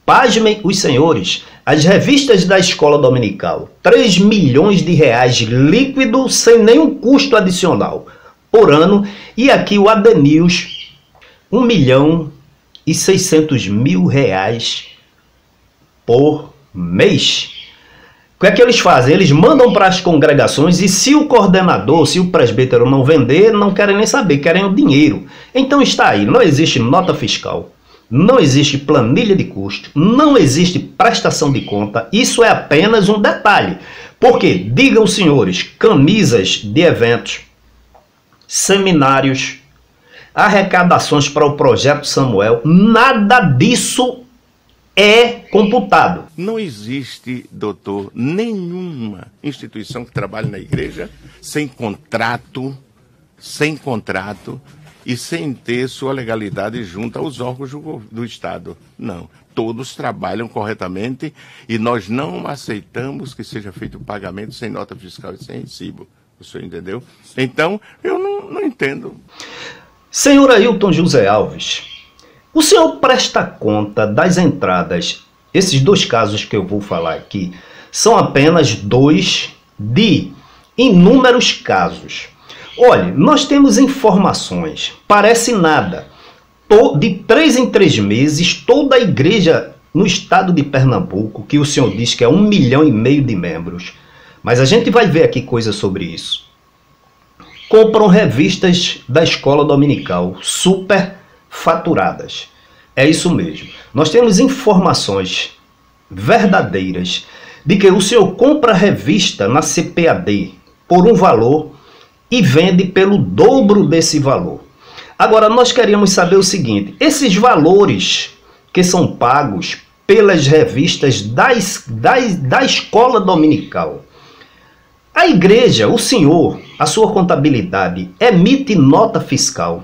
Pasmem os senhores, as revistas da escola dominical, 3 milhões de reais líquido sem nenhum custo adicional por ano. E aqui o AD News, 1.600.000 reais por mês. O que é que eles fazem? Eles mandam para as congregações e se o coordenador, se o presbítero não vender, não querem nem saber, querem o dinheiro. Então está aí, não existe nota fiscal, não existe planilha de custo, não existe prestação de conta, isso é apenas um detalhe. Porque, digam senhores, camisas de eventos, seminários, arrecadações para o Projeto Samuel, nada disso é computado. Não existe, doutor, nenhuma instituição que trabalhe na igreja sem contrato e sem ter sua legalidade junto aos órgãos do Estado. Não, todos trabalham corretamente e nós não aceitamos que seja feito o pagamento sem nota fiscal e sem recibo. O senhor entendeu? Então, eu não entendo. Senhor Ailton José Alves, o senhor presta conta das entradas? Esses dois casos que eu vou falar aqui são apenas dois de inúmeros casos. Olha, nós temos informações, parece nada. De 3 em 3 meses, toda a igreja no estado de Pernambuco, que o senhor diz que é 1,5 milhão de membros, mas a gente vai ver aqui coisas sobre isso, compram revistas da escola dominical, super faturadas. É isso mesmo. Nós temos informações verdadeiras de que o senhor compra revista na CPAD por um valor e vende pelo dobro desse valor. Agora, nós queríamos saber o seguinte: esses valores que são pagos pelas revistas da escola dominical, a igreja, o senhor, a sua contabilidade, emite nota fiscal?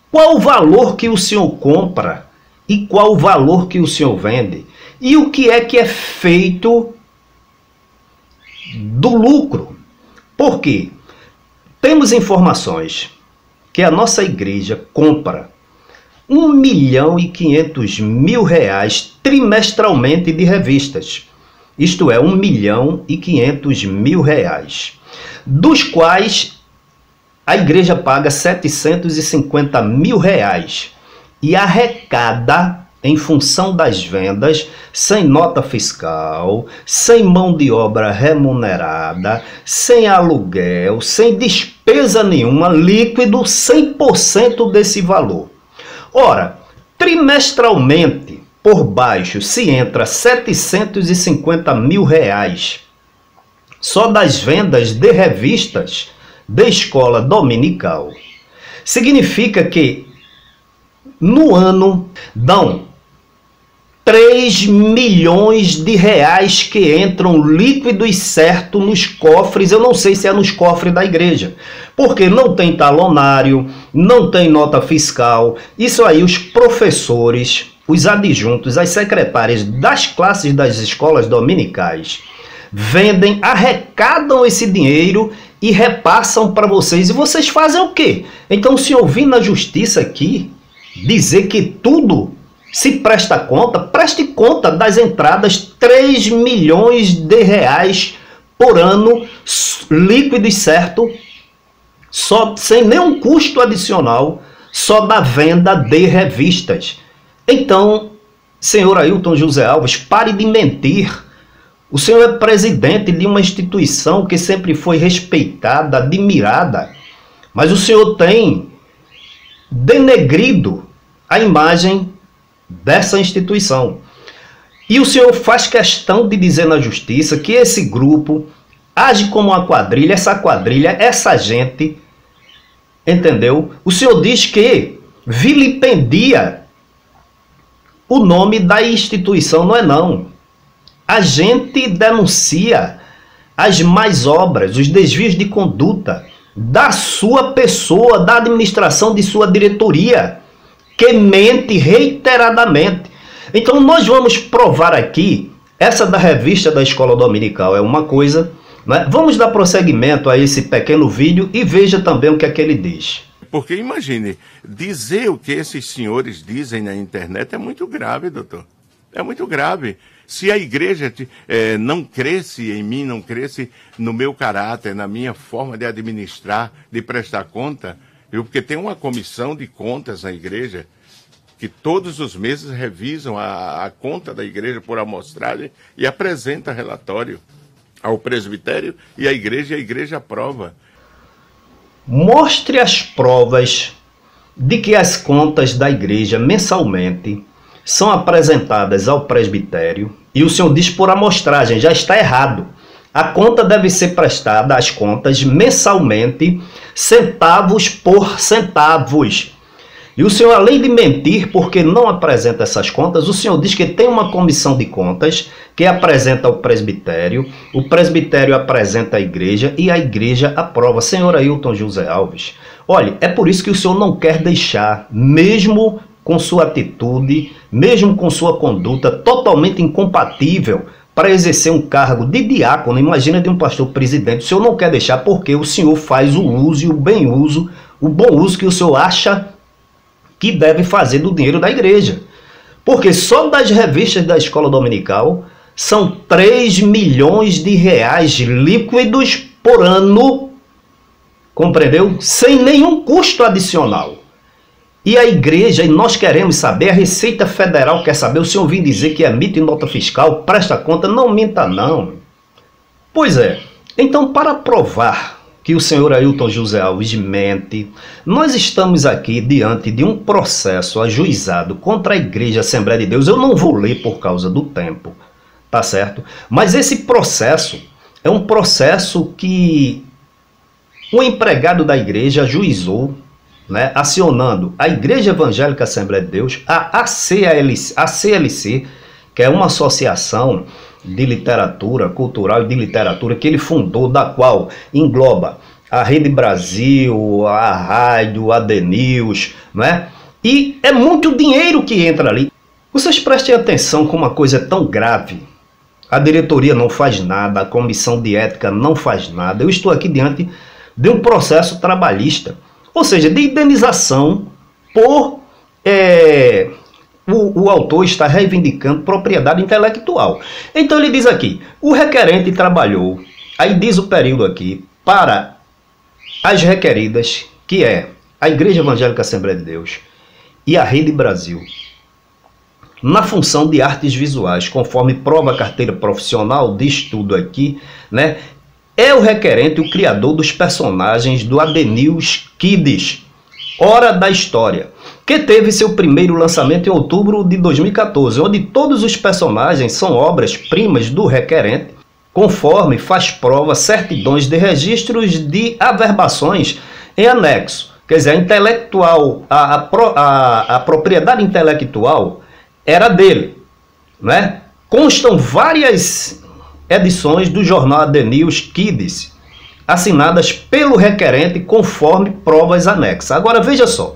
Qual o valor que o senhor compra e qual o valor que o senhor vende? E o que é feito do lucro? Por quê? Temos informações que a nossa igreja compra 1.500.000 reais trimestralmente de revistas. Isto é, 1.500.000 reais, dos quais a igreja paga 750.000 reais e arrecada, em função das vendas, sem nota fiscal, sem mão de obra remunerada, sem aluguel, sem despesa nenhuma, líquido 100% desse valor. Ora, trimestralmente, por baixo, se entra 750.000 reais só das vendas de revistas de escola dominical. Significa que no ano dão 3 milhões de reais que entram líquido e certo nos cofres. Eu não sei se é nos cofres da igreja, porque não tem talonário, não tem nota fiscal. Isso aí os professores, os adjuntos, as secretárias das classes das escolas dominicais vendem, arrecadam esse dinheiro e repassam para vocês. E vocês fazem o quê? Então, se eu vim na justiça aqui dizer que tudo se presta conta, preste conta das entradas, 3 milhões de reais por ano, líquido e certo, só, sem nenhum custo adicional, só da venda de revistas. Então, senhor Ailton José Alves, pare de mentir. O senhor é presidente de uma instituição que sempre foi respeitada, admirada, mas o senhor tem denegrido a imagem dessa instituição. E o senhor faz questão de dizer na justiça que esse grupo age como uma quadrilha, essa gente, entendeu? O senhor diz que vilipendia o nome da instituição, não é não. A gente denuncia as más obras, os desvios de conduta da sua pessoa, da administração de sua diretoria, que mente reiteradamente. Então nós vamos provar aqui, essa da revista da escola dominical é uma coisa, né? Vamos dar prosseguimento a esse pequeno vídeo e veja também o que é que ele diz. Porque imagine, dizer o que esses senhores dizem na internet é muito grave, doutor. É muito grave. Se a igreja não cresce em mim, não cresce no meu caráter, na minha forma de administrar, de prestar conta, porque tem uma comissão de contas na igreja que todos os meses revisam a conta da igreja por amostragem e apresenta relatório ao presbitério e a igreja aprova. Mostre as provas de que as contas da igreja mensalmente são apresentadas ao presbitério e o senhor diz por amostragem, já está errado. A conta deve ser prestada, as contas, mensalmente, centavos por centavos. E o senhor, além de mentir porque não apresenta essas contas, o senhor diz que tem uma comissão de contas que apresenta ao presbitério, o presbitério apresenta à igreja e a igreja aprova. Senhor Ailton José Alves, olha, é por isso que o senhor não quer deixar, mesmo com sua atitude, mesmo com sua conduta totalmente incompatível para exercer um cargo de diácono, imagina de um pastor presidente, o senhor não quer deixar porque o senhor faz o uso e o bem uso, o bom uso que o senhor acha que deve fazer do dinheiro da igreja. Porque só das revistas da escola dominical são 3 milhões de reais líquidos por ano, compreendeu? Sem nenhum custo adicional. E a igreja, e nós queremos saber, a Receita Federal quer saber, o senhor vem dizer que emite nota fiscal, presta conta, não minta não. Pois é, então para provar que o senhor Ailton José Alves mente, nós estamos aqui diante de um processo ajuizado contra a Igreja Assembleia de Deus. Eu não vou ler por causa do tempo, tá certo? Mas esse processo é um processo que o empregado da igreja ajuizou, né, acionando a Igreja Evangélica Assembleia de Deus, a CLC, que é uma associação de literatura, cultural e de literatura que ele fundou, da qual engloba a Rede Brasil, a Rádio, a The News, né? E é muito dinheiro que entra ali. Vocês prestem atenção como uma coisa é tão grave. A diretoria não faz nada, a comissão de ética não faz nada. Eu estou aqui diante de um processo trabalhista, ou seja, de indenização por... O autor está reivindicando propriedade intelectual. Então ele diz aqui, o requerente trabalhou, aí diz o período aqui, para as requeridas, que é a Igreja Evangélica Assembleia de Deus e a Rede Brasil, na função de artes visuais, conforme prova a carteira profissional de estudo aqui, né? É o requerente o criador dos personagens do Adenils Kids, Hora da História, que teve seu primeiro lançamento em outubro de 2014, onde todos os personagens são obras-primas do requerente, conforme faz prova certidões de registros de averbações em anexo. Quer dizer, a intelectual, a propriedade intelectual era dele, né? Constam várias edições do jornal Adenils Kids, assinadas pelo requerente conforme provas anexas. Agora veja só,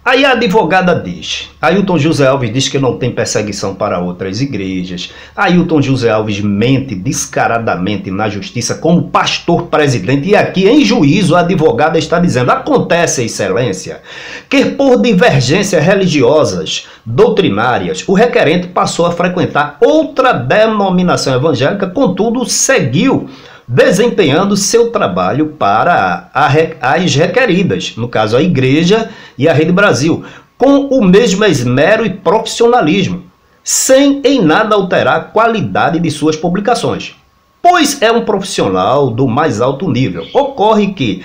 aí a advogada diz, Ailton José Alves diz que não tem perseguição para outras igrejas, Ailton José Alves mente descaradamente na justiça como pastor presidente, e aqui em juízo a advogada está dizendo, acontece, excelência, que por divergências religiosas, doutrinárias, o requerente passou a frequentar outra denominação evangélica, contudo seguiu desempenhando seu trabalho para as requeridas, no caso a Igreja e a Rede Brasil, com o mesmo esmero e profissionalismo, sem em nada alterar a qualidade de suas publicações, pois é um profissional do mais alto nível. Ocorre que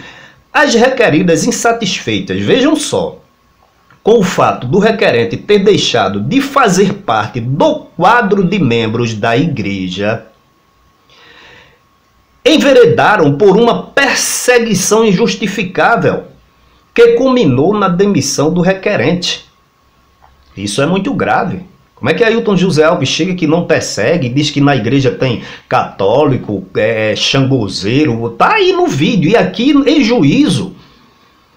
as requeridas insatisfeitas, vejam só, com o fato do requerente ter deixado de fazer parte do quadro de membros da Igreja, enveredaram por uma perseguição injustificável que culminou na demissão do requerente. Isso é muito grave. Como é que Ailton José Alves chega que não persegue, diz que na igreja tem católico, xangozeiro, tá aí no vídeo, e aqui em juízo,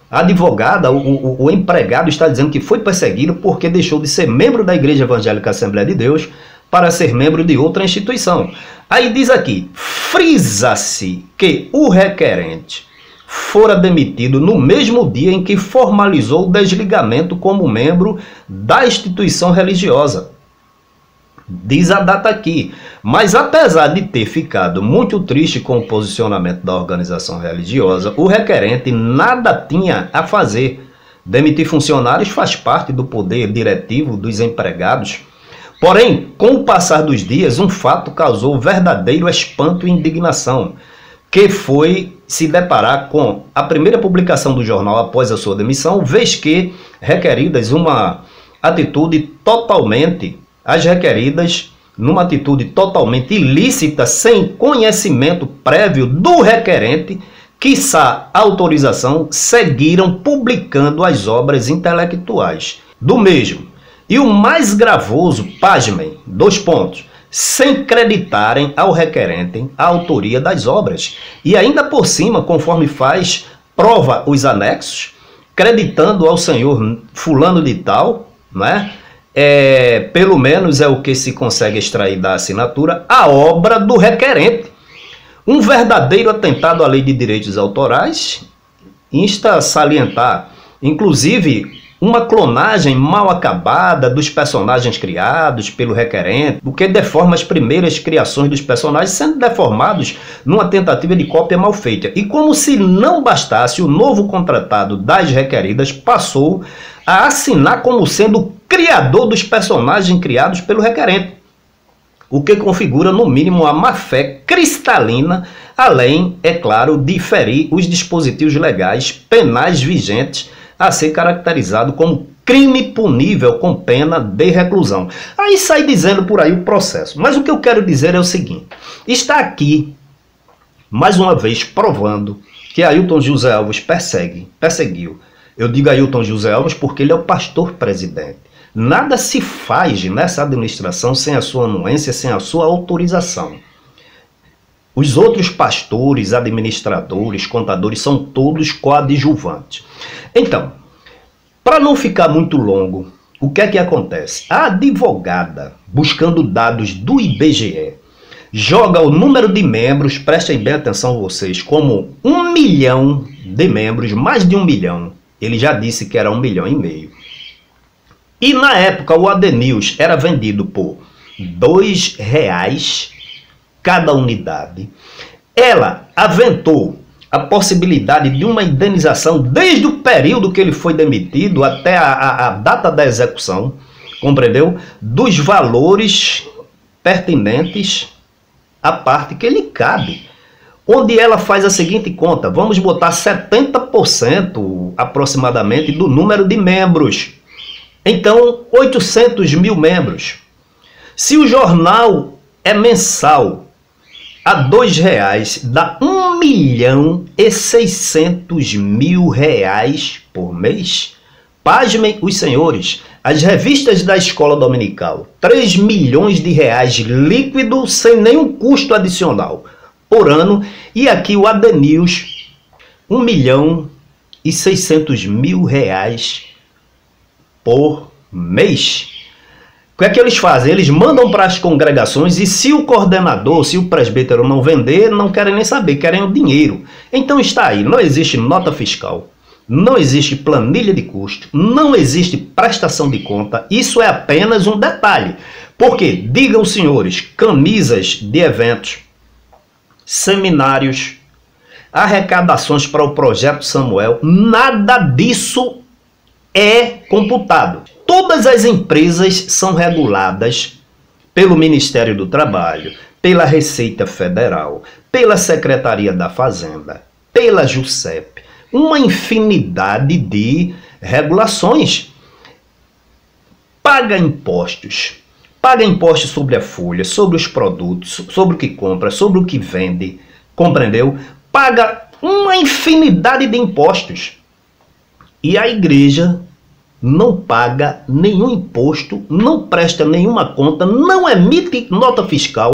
a advogada, o empregado está dizendo que foi perseguido porque deixou de ser membro da Igreja Evangélica Assembleia de Deus para ser membro de outra instituição. Aí diz aqui, frisa-se que o requerente fora demitido no mesmo dia em que formalizou o desligamento como membro da instituição religiosa. Diz a data aqui, mas apesar de ter ficado muito triste com o posicionamento da organização religiosa, o requerente nada tinha a fazer. Demitir funcionários faz parte do poder diretivo dos empregados. Porém, com o passar dos dias, um fato causou verdadeiro espanto e indignação, que foi se deparar com a primeira publicação do jornal após a sua demissão, vez que requeridas uma atitude totalmente, as requeridas numa atitude totalmente ilícita, sem conhecimento prévio do requerente, quiçá autorização, seguiram publicando as obras intelectuais do mesmo. E o mais gravoso, pasmem, 2 pontos, sem creditarem ao requerente a autoria das obras. E ainda por cima, conforme faz prova os anexos, creditando ao senhor fulano de tal, né? Pelo menos é o que se consegue extrair da assinatura, a obra do requerente. Um verdadeiro atentado à lei de direitos autorais, insta a salientar, inclusive, uma clonagem mal acabada dos personagens criados pelo requerente, o que deforma as primeiras criações dos personagens, sendo deformados numa tentativa de cópia mal feita. E como se não bastasse, o novo contratado das requeridas passou a assinar como sendo o criador dos personagens criados pelo requerente, o que configura, no mínimo, a má-fé cristalina, além, é claro, de ferir os dispositivos legais penais vigentes a ser caracterizado como crime punível com pena de reclusão. Aí sai dizendo por aí o processo. Mas o que eu quero dizer é o seguinte: está aqui, mais uma vez, provando que Ailton José Alves perseguiu. Eu digo Ailton José Alves porque ele é o pastor-presidente. Nada se faz nessa administração sem a sua anuência, sem a sua autorização. Os outros pastores, administradores, contadores são todos coadjuvantes. Então, para não ficar muito longo, o que é que acontece? A advogada, buscando dados do IBGE, joga o número de membros, prestem bem atenção vocês, como 1 milhão de membros, mais de 1 milhão. Ele já disse que era 1,5 milhão. E na época o AD News era vendido por R$2 cada unidade. Ela aventou a possibilidade de uma indenização desde o período que ele foi demitido até a data da execução, compreendeu? Dos valores pertinentes à parte que lhe cabe. Onde ela faz a seguinte conta: vamos botar 70% aproximadamente do número de membros. Então, 800 mil membros. Se o jornal é mensal, a R$2 dá R$1.600.000 por mês. Pasmem os senhores, as revistas da escola dominical, R$3 milhões líquido, sem nenhum custo adicional por ano. E aqui o AD News, R$1.600.000 por mês. O que é que eles fazem? Eles mandam para as congregações e se o coordenador, se o presbítero não vender, não querem nem saber, querem o dinheiro. Então está aí, não existe nota fiscal, não existe planilha de custo, não existe prestação de conta, isso é apenas um detalhe. Porque, digam senhores, camisas de eventos, seminários, arrecadações para o Projeto Samuel, nada disso é computado. Todas as empresas são reguladas pelo Ministério do Trabalho, pela Receita Federal, pela Secretaria da Fazenda, pela JUSEP, uma infinidade de regulações. Paga impostos sobre a folha, sobre os produtos, sobre o que compra, sobre o que vende, compreendeu? Paga uma infinidade de impostos. E a igreja não paga nenhum imposto, não presta nenhuma conta, não emite nota fiscal.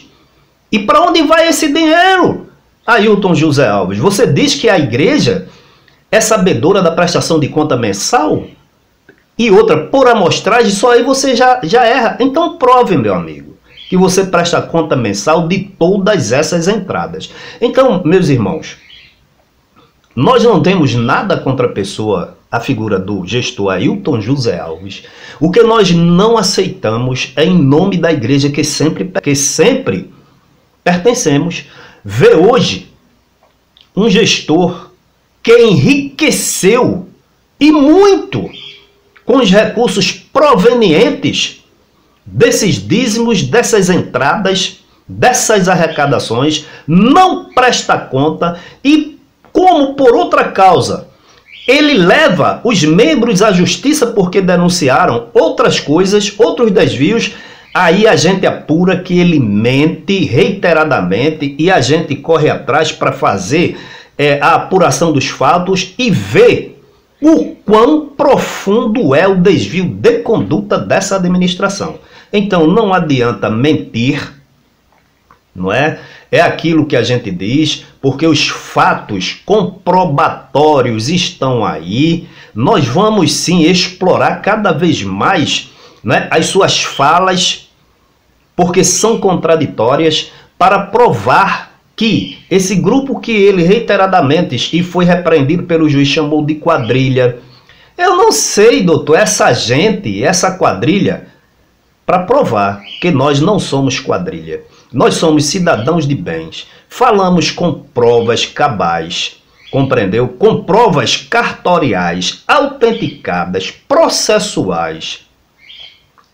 E para onde vai esse dinheiro? Ailton José Alves, você diz que a igreja é sabedora da prestação de conta mensal? E outra, por amostragem, só aí você já erra. Então prove, meu amigo, que você presta conta mensal de todas essas entradas. Então, meus irmãos, Nós não temos nada contra a pessoa, a figura do gestor Ailton José Alves. O que nós não aceitamos é, em nome da igreja que sempre pertencemos, ver hoje um gestor que enriqueceu e muito com os recursos provenientes desses dízimos, dessas entradas, dessas arrecadações, não presta conta e, como por outra causa, ele leva os membros à justiça porque denunciaram outras coisas, outros desvios, aí a gente apura que ele mente reiteradamente e a gente corre atrás para fazer a apuração dos fatos e ver o quão profundo é o desvio de conduta dessa administração. Então não adianta mentir, não é? É aquilo que a gente diz, porque os fatos comprobatórios estão aí. Nós vamos sim explorar cada vez mais, né, as suas falas, porque são contraditórias, para provar que esse grupo que ele reiteradamente e foi repreendido pelo juiz chamou de quadrilha. Eu não sei, doutor, essa gente, essa quadrilha, para provar que nós não somos quadrilha. Nós somos cidadãos de bens. Falamos com provas cabais, compreendeu? Com provas cartoriais, autenticadas, processuais.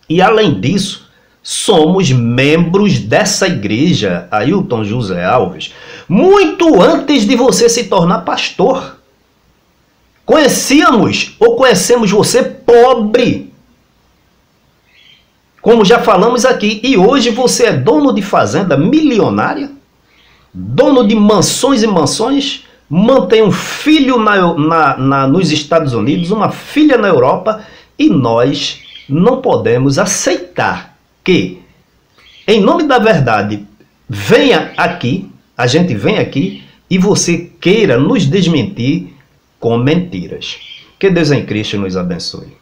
E além disso, somos membros dessa igreja, Ailton José Alves, muito antes de você se tornar pastor. Conhecemos ou conhecemos você pobre, como já falamos aqui, e hoje você é dono de fazenda milionária, dono de mansões e mansões, mantém um filho nos Estados Unidos, uma filha na Europa, e nós não podemos aceitar que, em nome da verdade, venha aqui, a gente vem aqui, e você queira nos desmentir com mentiras. Que Deus em Cristo nos abençoe.